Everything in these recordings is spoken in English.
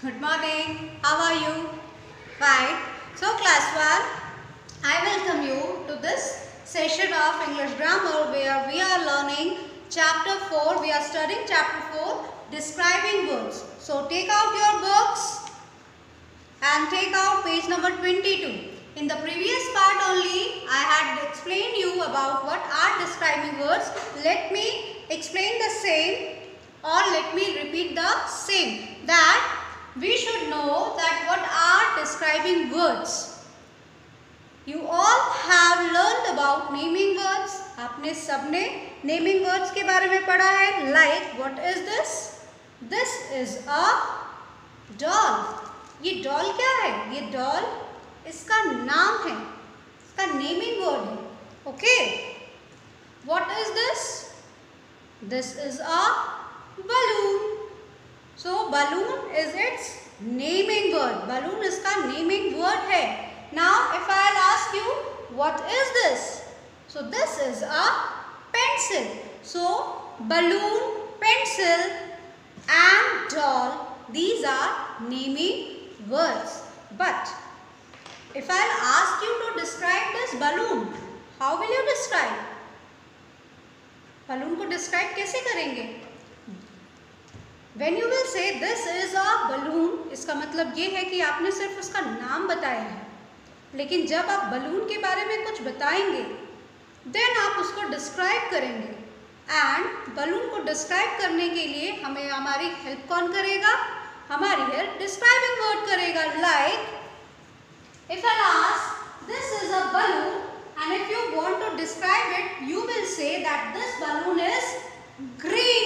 Good morning. How are you? Fine. So class 1, I welcome you to this session of English grammar where we are learning chapter 4. We are studying chapter 4, describing words. So take out your books and take out page number 22. In the previous part only, I had explained you about what are describing words. Let me explain the same, or let me repeat the same, that we should know that what are describing words. You all have learned about naming words. आपने सबने naming words के बारे में पढ़ा है. Like, what is this? This is a doll. ये doll क्या है? ये doll इसका नाम है, इसका naming word है. Okay. What is this? This is a balloon. So balloon is its naming word. Balloon इसका naming word है. Now if I'll ask you, what is this? So this is a pencil. So balloon, pencil and doll, these are naming words. But if I'll ask you to describe this balloon, how will you describe? balloon को describe कैसे करेंगे? When you will say this is a balloon, इसका मतलब ये है कि आपने सिर्फ उसका नाम बताया है. लेकिन जब आप बलून के बारे में कुछ बताएंगे, देन आप उसको डिस्क्राइब करेंगे. एंड बलून को डिस्क्राइब करने के लिए हमें हमारी हेल्प कौन करेगा? हमारी हेल्प डिस्क्राइबिंग वर्ड करेगा. Like if I ask this is a balloon and if you want to describe it, you will say that this balloon is green.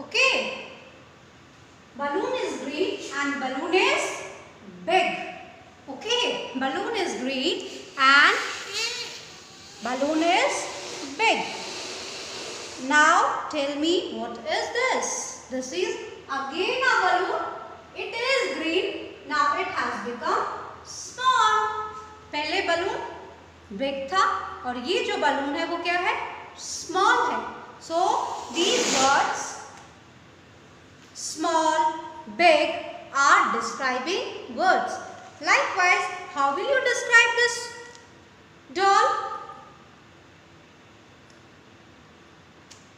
Okay, balloon is green and balloon is big. Okay, balloon is green and balloon is big. Now tell me, what is this? This is again a balloon. It is green. Now it has become small. पहले balloon big था और ये जो balloon है वो क्या है? Small है. So these words small, big are describing words. Likewise, how will you describe this doll?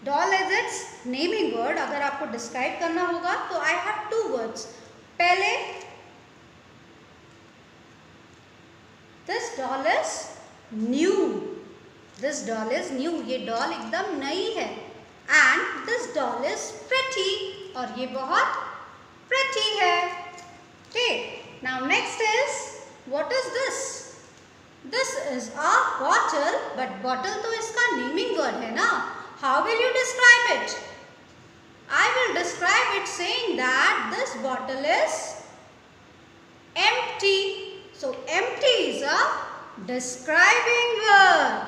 Doll is its naming word. अगर आपको describe करना होगा तो I have two words. पहले, this doll is new. This doll is new. ये doll एकदम नई है. And this doll is pretty. और ये बहुत pretty है. Okay. Now next is, what is this? This is a bottle, but bottle तो इसका naming word है ना. How will you describe it? I will describe it saying that this bottle is empty. So empty is a describing word.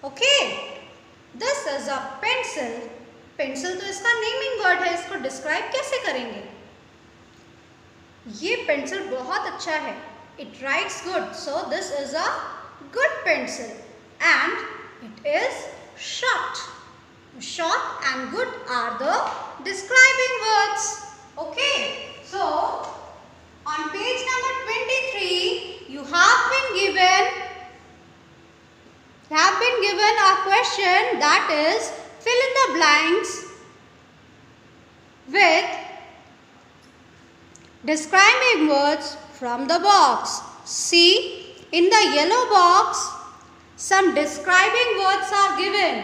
Okay. This is a pencil. Pencil तो इसका naming word है, इसको describe कैसे करेंगे? ये pencil बहुत अच्छा है. It writes good. So this is a good pencil and it is short. Short and good are the describing words. Okay, so on page number 23 you have been given a question, that is, fill in the blanks with describing words from the box. See, in the yellow box, some describing words are given.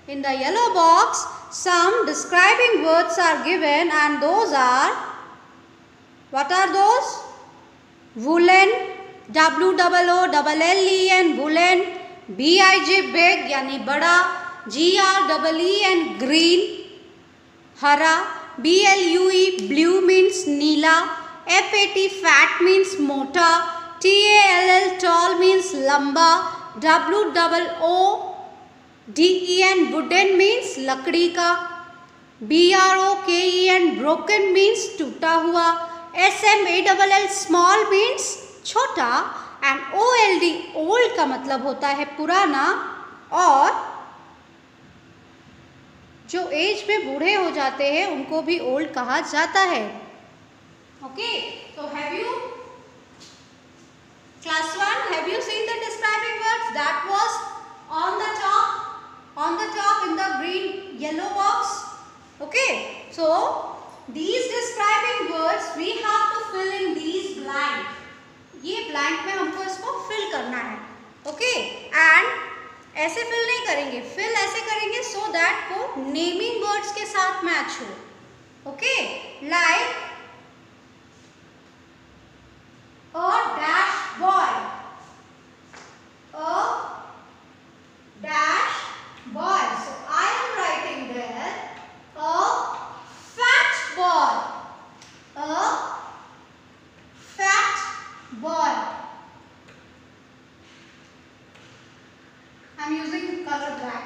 In the yellow box, some describing words are given, and those are, what are those? Woolen, WOOLLEN, woolen, BIG, big यानी बड़ा, GREEN, green, हरा, BLUE, blue means नीला, FAT, fat means मोटा, TALL, tall means लंबा, WOODEN, wooden means लकड़ी का, BROKEN, broken means टूटा हुआ, SMALL, small means छोटा, and OLD, old का मतलब होता है पुराना, और जो एज में बूढ़े हो जाते हैं उनको भी ओल्ड कहा जाता है. Okay, so have you, class 1, have you seen the describing words that was on the top in the green yellow box? Okay, so these describing words we have to fill in these blank. ये blank में हमको इसको fill करना है. Okay, and ऐसे fill नहीं करेंगे, fill ऐसे करेंगे so that वो naming words के साथ match हो. Okay, like a dash boy. A dash boy. So I am writing there a fat boy. A fat boy. I am using color black.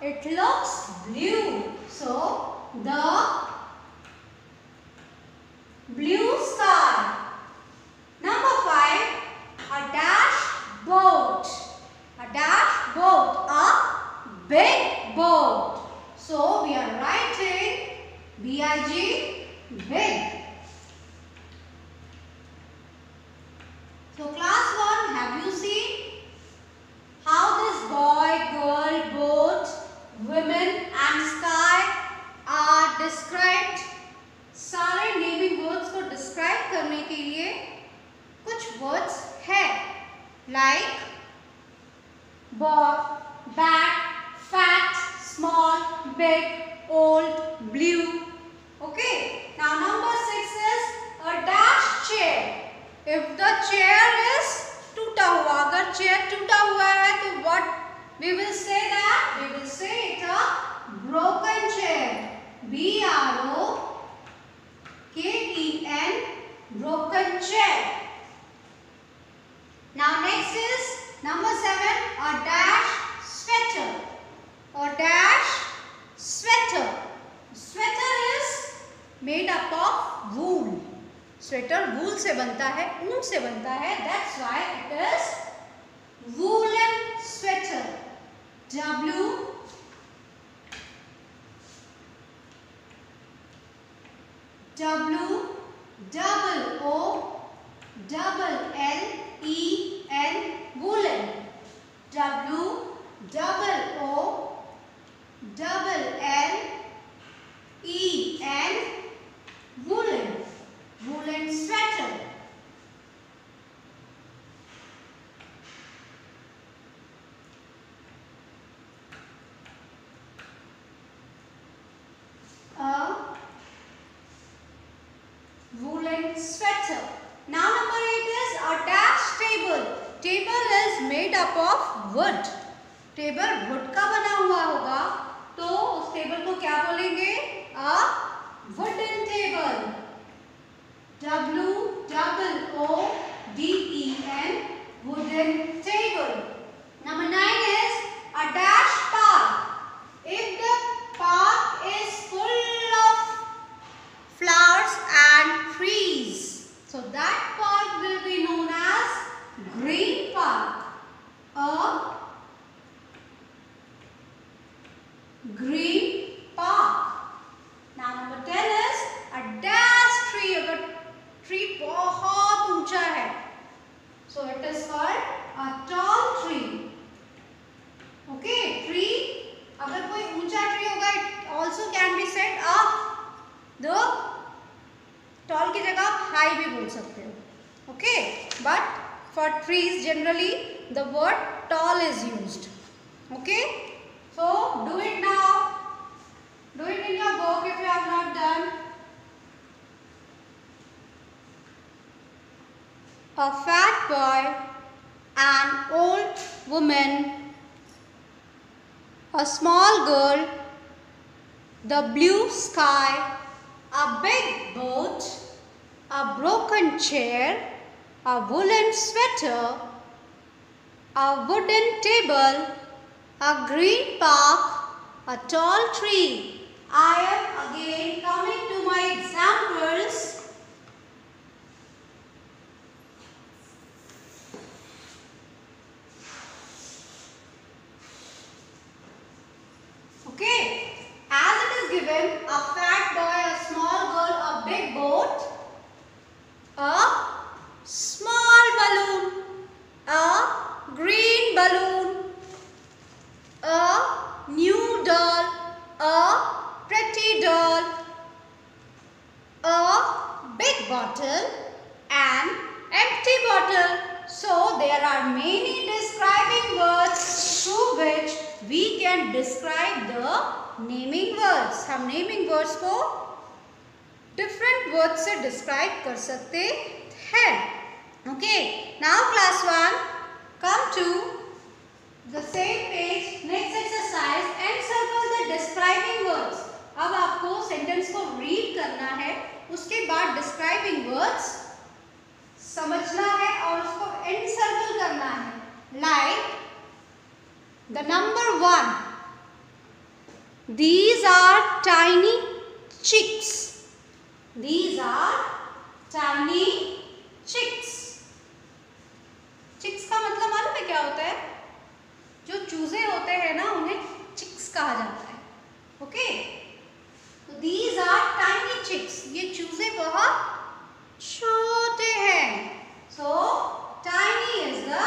It looks blue. So, the blue sky. Number 5, a dash boat. A dash boat, a big boat. So, we are writing B-I-G, big. So, class 1, have you seen how this boy, girl, boat, women and sky are described? सारे naming words को describe करने के लिए कुछ words है, like boy, bat, fat, small, big, old, blue. Okay, now number 6 is a dash chair. If the chair is टूटा हुआ, अगर चेयर टूटा हुआ है तो what we will say that? We will say it a broken chair. BROKEN, broken chair. Now next is number 7, a dash sweater. A dash sweater. Sweater is made up of wool. Sweater wool से बनता है, ऊन से बनता है. That's why it is woolen sweater. Woolen. Woolen. Woolen sweater. Woolen sweater. Now number 8 is a dash table. Table is made up of wood. Table wood का बना हुआ होगा तो उस टेबल को क्या बोलेंगे? A wooden table. WOODEN, wooden table. Number 9 is a dash park. If the park is full of flowers and trees, so that park will be known as green park. A बोल सकते हो. Okay, but for trees generally the word tall is used. Okay, so do it now. Do it in your book if you have not done. A fat boy, an old woman, a small girl, the blue sky, a big boat, a broken chair, a woolen sweater, a wooden table, a green park, a tall tree. I am again coming to my examples. Okay, as it is given, a fat boy, a small girl, a big boat, a small balloon, a green balloon, a new doll, a pretty doll, a big bottle, an empty bottle. So there are many describing words through which we can describe the naming words. हम naming words को different words से describe कर सकते हैं. Okay, now class 1, come to the same page, next exercise, and circle the describing words. अब आपको sentence को read करना है, उसके बाद describing words समझना है और उसको encircle करना है. Like the number 1. These are tiny chicks. These are tiny chicks. Chicks का मतलब मालूम है क्या होता है? जो चूजे होते हैं ना, उन्हें chicks कहा जाता है. Okay? तो these are tiny chicks. ये चूजे बहुत छोटे हैं. So tiny is the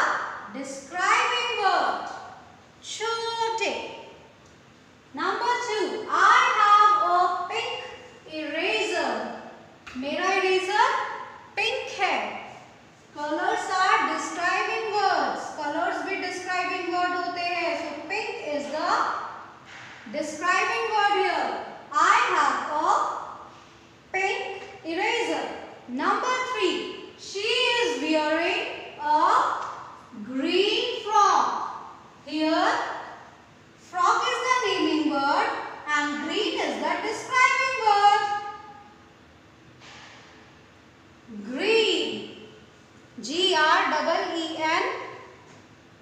describing word. छोटे. Number 2. I have a pink eraser. मेरा eraser pink है. Colors are describing words. Colors भी describing word होते हैं. So pink is the describing word here. I have a pink eraser. Number 3. She is wearing a green frock. Here, frock is the naming word and green is the describing word. Green. G-R-E-E-N.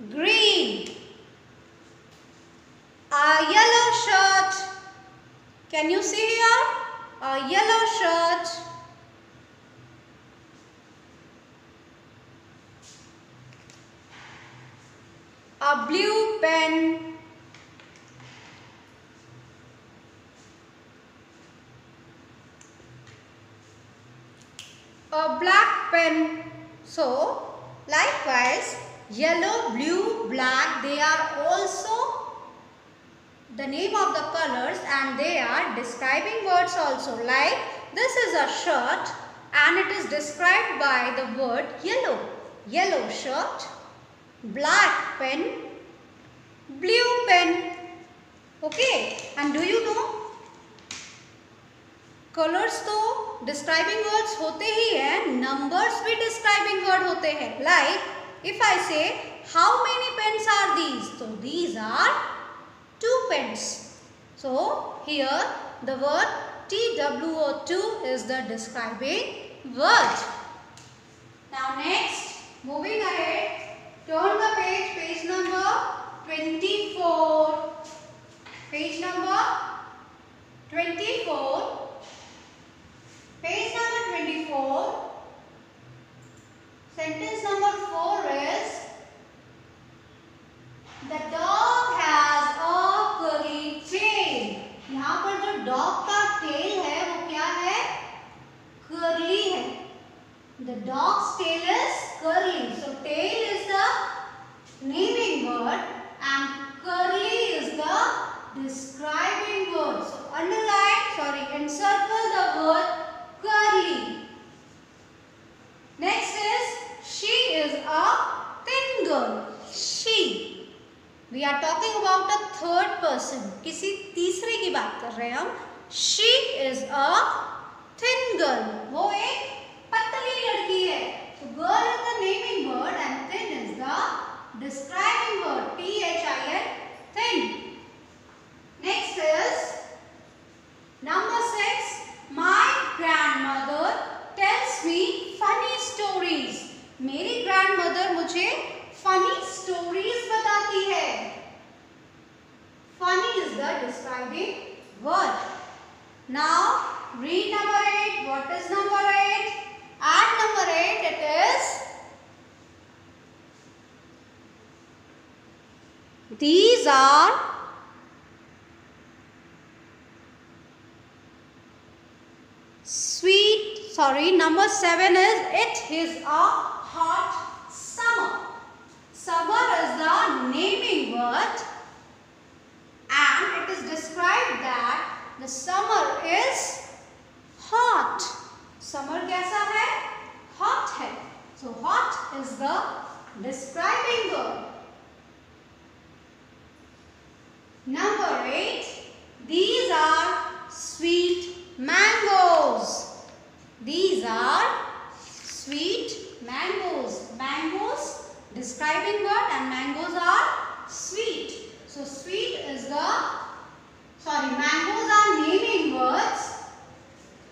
Green. A yellow shirt. Can you see here? A yellow shirt. A blue pen. A black pen. So, likewise, yellow, blue, black, they are also the name of the colors and they are describing words also. Like, this is a shirt and it is described by the word yellow. Yellow shirt, black pen, blue pen. Okay, and do you know, colors तो describing words होते ही हैं, numbers भी describing word होते हैं. Like, if I say, how many pens are these? So, these are 2 pens. So, here the word TWO2 is the describing word. Now, next, moving ahead, turn the page, page number 24. Page number 24. Page number 24. Sentence number 4 is, the dog has a curly tail. यहाँ पर जो dog का tail है वो क्या है? Curly है. The dog's tail is curly. So tail is the naming word and curly is the describing word. So encircle the word curly. Third person, किसी तीसरे की बात कर रहे हैं हम। She is a thin girl, वो एक पतली लड़की है। तो girl is the naming word and thin is the describing word, THIN, thin. Next is number 6. My grandmother tells me funny stories. मेरी grandmother मुझे funny stories बताती है। Funny is the describing word. Now read number 8. What is number 8? At number 8 it is these are sweet, sorry, number 7 is it is a hot summer. Summer is the naming word and it is described that the summer is hot. Summer कैसा है? Hot है. So hot is the describing word. Number 8. These are sweet mangoes. These are sweet mangoes. Mangoes describing word and mangoes are sweet. So sweet is the, sorry, mangoes are naming words.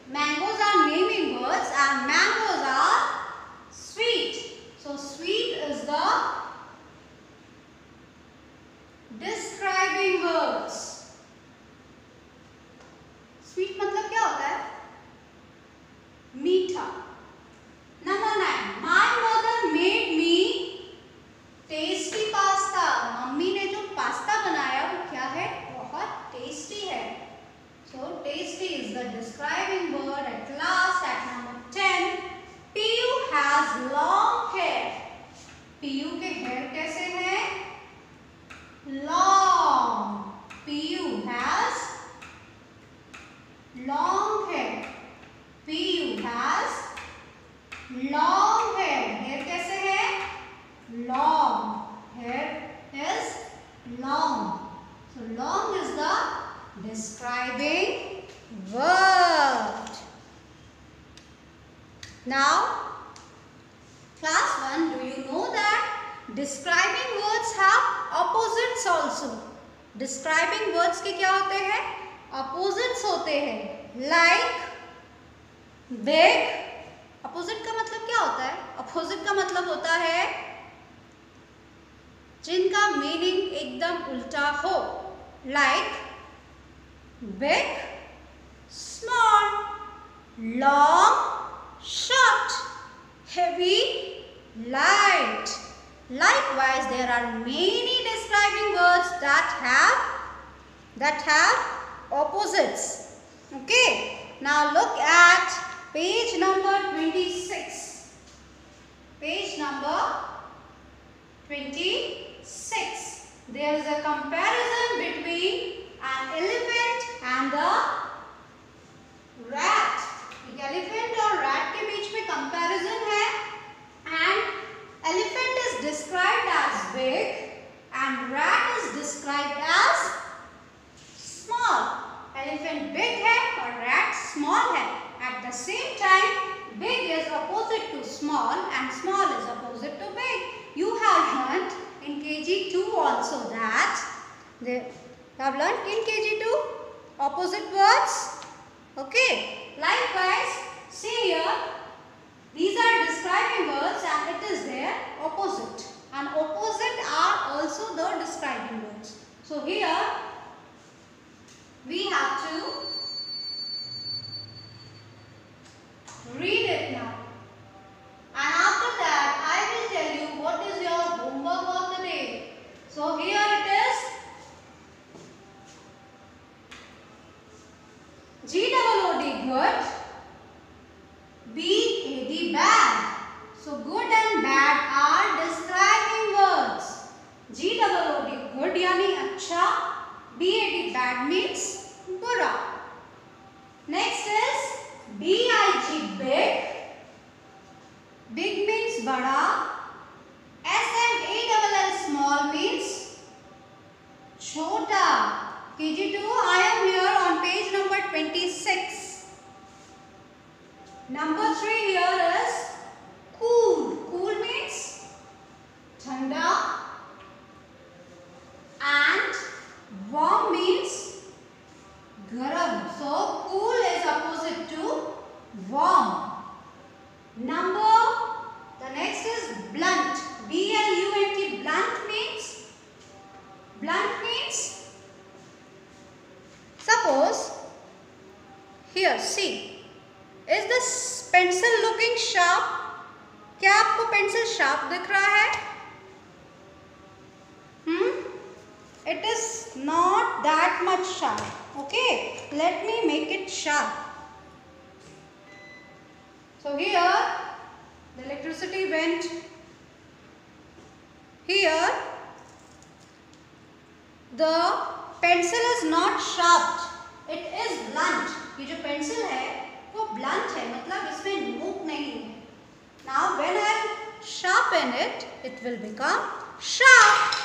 Mangoes are naming words and mangoes are sweet. So sweet is the describing words. Sweet मतलब क्या होता है? मीठा. Number 9. My mother made me tasty pasta. Mummy ने जो pasta बनाया वो क्या है? बहुत टेस्टी है. So tasty is the describing word. At last, at number 10, Piyu has long hair. Piyu के hair कैसे हैं? Long. Piyu has long hair. Piyu has long hair. Hair कैसे है? Long. Hair is long. So long is the describing word. Now, class 1, do you know that describing words have opposites also? Describing words के क्या होते हैं? Opposites होते हैं. Like big. Opposite का मतलब क्या होता है? Opposite का मतलब होता है जिनका मीनिंग एकदम उल्टा हो. Like big, small, long, short, heavy, light. Likewise, there are many describing words that have opposites. Okay. Now look at page number 26. Page number 26. There is a comparison between an elephant and the rat. Elephant और rat के बीच में comparison है and elephant is described as big and rat is described as small. Elephant big है और rat small है. At the same time, big is opposite to small and small is opposite to big. You have learnt in KG2 also that you have learnt in KG2 opposite words. Okay. Likewise, see here, these are describing words and it is their opposite. And opposite are also the describing words. So here, we have to read it now. And after that, I will tell you what is your homework of the day. So here it is. G-O-O-D, good. B-A-D, bad. So good and bad are describing words. G-O-O-D, good यानी अच्छा. B-A-D, bad means बुरा. Next is B-I-G, big. Big means बड़ा. S-M-A-L-L, small means छोटा. Number 3 here is cool. Cool means thanda, and warm means garam. So cool is opposite to warm. The next is blunt. B-L-U-N-T. Blunt means suppose here see, is this pencil looking sharp? क्या आपको pencil sharp दिख रहा है? It is not that much sharp. Okay, let me make it sharp. So here the electricity went here. The pencil is not sharp. It is blunt. ये जो pencil है वो blunt है, मतलब इसमें नोक नहीं है. Now when I sharpen it, it will become sharp.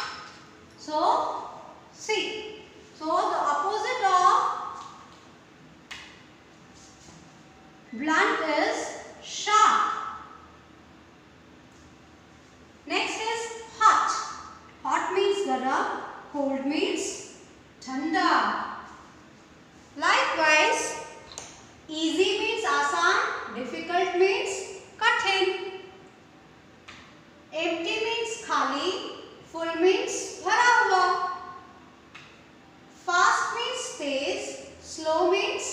So see. So the opposite of blunt is sharp. Next is hot. Hot means garam, cold means thanda. Likewise, easy means asan, difficult means kathin. Empty means khali, full means bhara hua. Fast means Tej, slow means,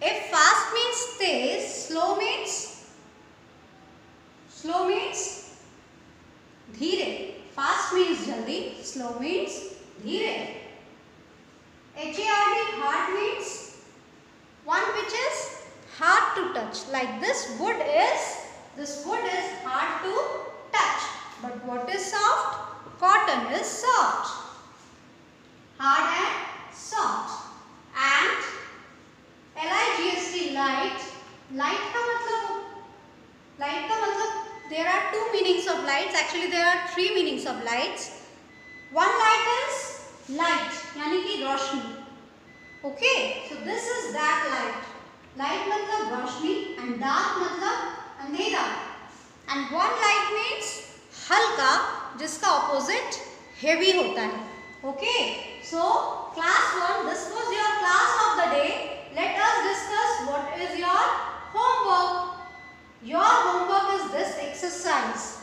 if fast means Tej, slow means धीरे. Fast means जल्दी, slow means धीरे. HARD, hard means one which is hard to touch. Like this wood is hard to touch. But what is soft? Cotton is soft. Hard and soft. And LIGHT, light. Light का मतलब there are two meanings of lights. Actually there are three meanings of lights. One light is light, यानी कि रोशनी. Okay, so this is that light. Light मतलब रोशनी and dark मतलब अंधेरा. And one light means हल्का, जिसका opposite heavy होता है. Okay, so class 1, this was your class of the day. Let us discuss what is your homework. Your homework is this exercise.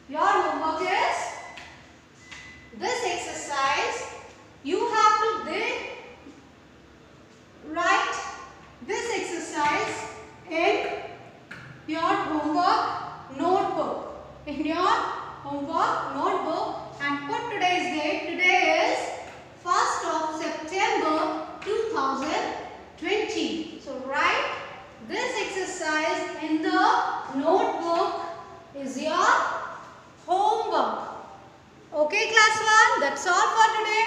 Your homework is this exercise. You have to write this exercise in your homework notebook. In your homework notebook, and put today's date. Today is 1st of September 2020. So write this exercise in the notebook is your homework. Okay class 1, that's all for today.